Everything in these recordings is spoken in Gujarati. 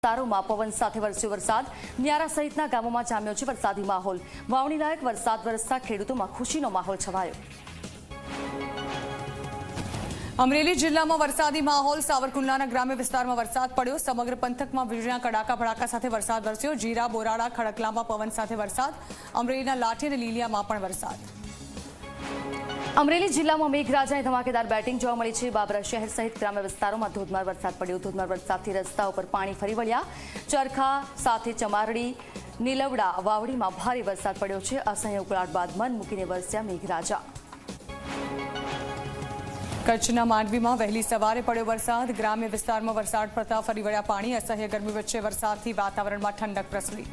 વિસ્તારોમાં પવન સાથે વરસ્યો વરસાદ ન્યારા સહિતના ગામોમાં જામ્યો છે વરસાદી માહોલ વાવણી લાયક વરસાદ વરસતા ખેડૂતોમાં ખુશીનો માહોલ છવાયો। અમરેલી જિલ્લામાં વરસાદી માહોલ સાવરકુંડલાના ગ્રામ્ય વિસ્તારમાં વરસાદ પડ્યો સમગ્ર પંથકમાં વીજળીના કડાકા ભડાકા સાથે વરસાદ વરસ્યો જીરા બોરાડા ખડકલામાં પવન સાથે વરસાદ અમરેલીના લાઠી અને લીલિયામાં પણ વરસાદ। અમરેલી જિલ્લામાં મેઘરાજાની ધમાકેદાર બેટિંગ જોવા મળી છે બાબરા શહેર સહિત ગ્રામ્ય વિસ્તારોમાં ધોધમાર વરસાદ પડ્યો ધોધમાર વરસાદથી રસ્તાઓ પર પાણી ફરી વળ્યા ચરખા સાથે ચમારડી નીલવડા વાવડીમાં ભારે વરસાદ પડ્યો છે અસહ્ય ઉકળાટ બાદ મન મૂકીને વરસ્યા મેઘરાજા। કચ્છના માંડવીમાં વહેલી સવારે પડ્યો વરસાદ ગ્રામ્ય વિસ્તારમાં વરસાદ પડતા ફરી વળ્યા પાણી અસહ્ય ગરમી વચ્ચે વરસાદથી વાતાવરણમાં ઠંડક પ્રસરી।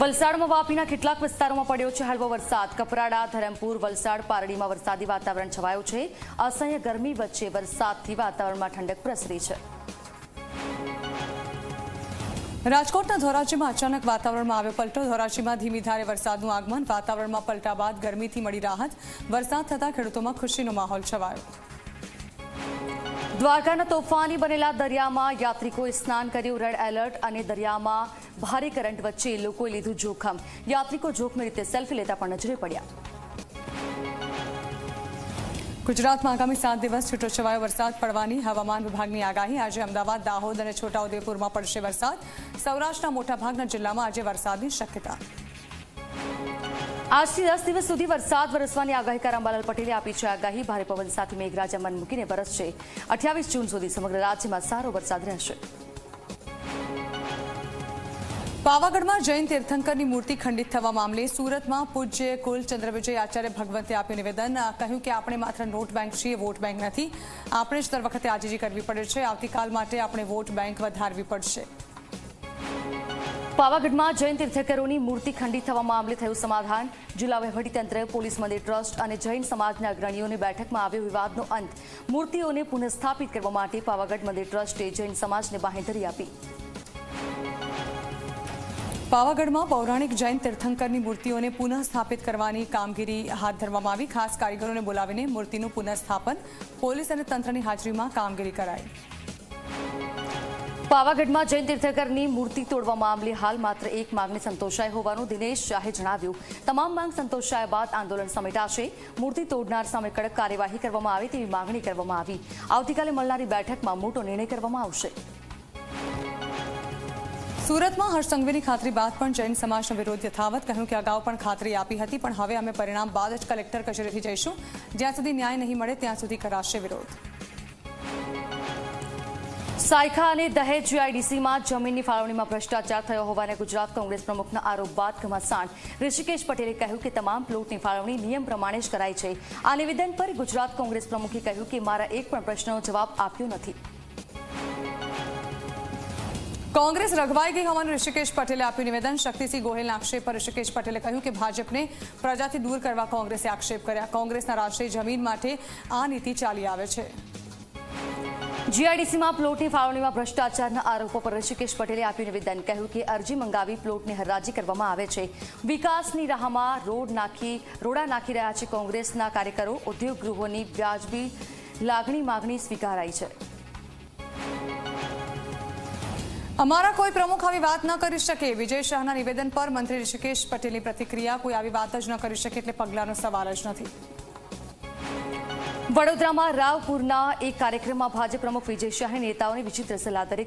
વલસાડમાં વાપીના કેટલાક વિસ્તારોમાં પડ્યો છે હળવો વરસાદ કપરાડા ધરમપુર વલસાડ પારડીમાં વરસાદી વાતાવરણ છવાયું છે અસહ્ય ગરમી વચ્ચે વરસાદથી વાતાવરણમાં ઠંડક પ્રસરી છે। રાજકોટના ધોરાજીમાં અચાનક વાતાવરણમાં આવ્યો પલટો ધોરાજીમાં ધીમી ધારે વરસાદનું આગમન વાતાવરણમાં પલટા બાદ ગરમીથી મળી રાહત વરસાદ થતાં ખેડૂતોમાં ખુશીનો માહોલ છવાયો। દ્વારકાના તોફાની બનેલા દરિયામાં યાત્રિકોએ સ્નાન કર્યું રેડ એલર્ટ અને દરિયામાં ભારે કરંટ વચ્ચે લોકોએ લીધું જોખમ યાત્રિકો જોખમી રીતે સેલ્ફી લેતા પણ નજરે પડ્યા। ગુજરાતમાં આગામી 7 દિવસ છૂટોછવાયો વરસાદ પડવાની હવામાન વિભાગની આગાહી આજે અમદાવાદ દાહોદ અને છોટાઉદેપુરમાં પડશે વરસાદ સૌરાષ્ટ્રના મોટાભાગના જિલ્લામાં આજે વરસાદની શક્યતા। આજથી 10 દિવસ સુધી વરસાદ વરસવાની આગાહીકાર અંબાલાલ પટેલે આપી છે આગાહી ભારે પવન સાથે મેઘરાજા મન મૂકીને વરસશે 28 જૂન સુધી સમગ્ર રાજ્યમાં સારો વરસાદ રહેશે। પાવાગઢમાં જૈન તીર્થંકરની મૂર્તિ ખંડિત થવા મામલે સુરતમાં પૂજ્ય કુલ ચંદ્રવિજય આચાર્ય ભગવંતે આપ્યું નિવેદન કહ્યું કે આપણે માત્ર નોટ બેંક છીએ વોટ બેંક નથી આપણે જ દર વખતે આજીજી કરવી પડે છે આવતીકાલ માટે આપણે વોટ બેંક વધારવી પડશે। પાવાગઢમાં જૈન તીર્થંકરોની મૂર્તિ ખંડિત થવા મામલે થયું સમાધાન જિલ્લા વહીવટીતંત્ર પોલીસ મંદિર ટ્રસ્ટ અને જૈન સમાજના અગ્રણીઓની બેઠકમાં આવ્યો વિવાદનો અંત મૂર્તિઓને પુનઃસ્થાપિત કરવા માટે પાવાગઢ મંદિર ટ્રસ્ટે જૈન સમાજને બાંહેધરી આપી। પાવાગઢમાં પૌરાણિક જૈન તીર્થંકરની મૂર્તિઓને પુનઃ સ્થાપિત કરવાની કામગીરી હાથ ધરવામાં આવી ખાસ કારીગરોને બોલાવીને મૂર્તિનું પુનઃસ્થાપન પોલીસ અને તંત્રની હાજરીમાં કામગીરી કરાઈ। પાવાગઢમાં જૈન તીર્થંકરની મૂર્તિ તોડવા મામલે હાલ માત્ર એક માંગણી સંતોષાઈ હોવાનું દિનેશ શાહે જણાવ્યું તમામ માંગ સંતોષાયા બાદ આંદોલન સમેટાશે મૂર્તિ તોડનાર સામે કડક કાર્યવાહી કરવામાં આવે તેવી માંગણી કરવામાં આવી આવતીકાલે મળનારી બેઠકમાં મોટો નિર્ણય કરવામાં આવશે। સુરતમાં હર્ષ સંઘવીની ખાતરી બાદ પણ જૈન સમાજનો વિરોધ યથાવત કહ્યું કે અગાઉ પણ ખાતરી આપી હતી પણ હવે અમે પરિણામ બાદ જ કલેક્ટર કચેરીથી જઈશું જ્યાં સુધી ન્યાય નહીં મળે ત્યાં સુધી કરાશે વિરોધ। સાયખા અને દહેજ જીઆઈડીસીમાં જમીનની ફાળવણીમાં ભ્રષ્ટાચાર થયો હોવાના ગુજરાત કોંગ્રેસ પ્રમુખના આરોપ બાદ ઘમાસાણ ઋષિકેશ પટેલે કહ્યું કે તમામ પ્લોટની ફાળવણી નિયમ પ્રમાણે જ કરાઈ છે આ નિવેદન પર ગુજરાત કોંગ્રેસ પ્રમુખે કહ્યું કે મારા એક પણ પ્રશ્નનો જવાબ આપ્યો નથી। કોંગ્રેસ રઘવાઈ ગઈ હોવાનું ઋષિકેશ પટેલે આપ્યું નિવેદન શક્તિસિંહ ગોહિલના આક્ષેપ પર ઋષિકેશ પટેલે કહ્યું કે ભાજપને પ્રજાથી દૂર કરવા કોંગ્રેસે આક્ષેપ કર્યા કોંગ્રેસના રાષ્ટ્રીય જમીન માટે આ નીતિ ચાલી આવે છે। જીઆઈડીસીમાં પ્લોટની ફાળવણીમાં ભ્રષ્ટાચારના આરોપો પર ઋષિકેશ પટેલે આપ્યું નિવેદન કહ્યું કે અરજી મંગાવી પ્લોટની હરાજી કરવામાં આવે છે વિકાસની રાહમાં રોડા નાખી રહ્યા છે કોંગ્રેસના કાર્યકરો ઉદ્યોગ ગૃહોની વ્યાજબી માગણી સ્વીકારાઈ છે। અમારા કોઈ પ્રમુખ આવી વાત ન કરી શકે વિજય શાહના નિવેદન પર મંત્રી ઋષિકેશ પટેલની પ્રતિક્રિયા કોઈ આવી વાત જ ન કરી શકે એટલે પગલાંનો સવાલ જ નથી। વડોદરામાં રાવપુરના એક કાર્યક્રમમાં ભાજપ પ્રમુખ વિજય શાહે નેતાઓને વિચિત્ર સલાહ દરેક